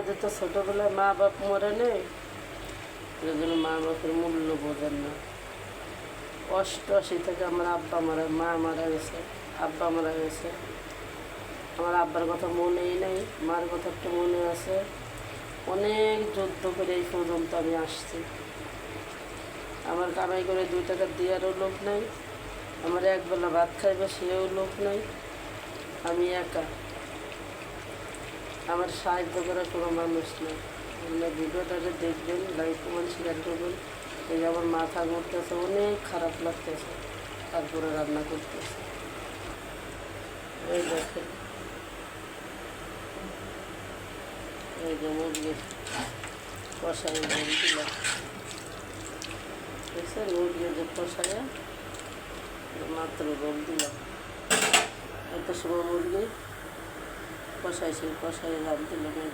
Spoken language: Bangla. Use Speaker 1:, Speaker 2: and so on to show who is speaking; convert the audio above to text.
Speaker 1: আমাদের তো ছোটোবেলায় মা বাপ মরে নেই, এই জন্য মা বাপের মূল্য বোঝেন না। 88 থেকে আমার আব্বা মা মারা গেছে, আব্বা মারা গেছে। আমার আব্বার কথা মনেই নেই, মার কথা একটু মনে আছে। অনেক যুদ্ধ করে এই পর্যন্ত আমি আসছি। আমার কামাই করে 2 টাকা দেওয়ারও লোক নাই, আমার একবেলা ভাত খাইবে সেও লোক নাই। আমি একা, আমার সাহায্য করার কোনো মানুষ নেই। ভিডিওটা দেখবেন, লাইক কমেন্ট শেয়ার করবেন। এই আমার মাথা ঘুরতেছে, অনেক খারাপ লাগতেছে, তারপরে রান্না করতেছে। এই দেখেন, এই যে মুরগির কষাই ঝোল দিলাম, দেখছেন? মুরগির যে কষাইয়া মাত্র রোল দিলাম। এত সময় মুরগি কষাই, সেই কষাই রাত দিলাম। এই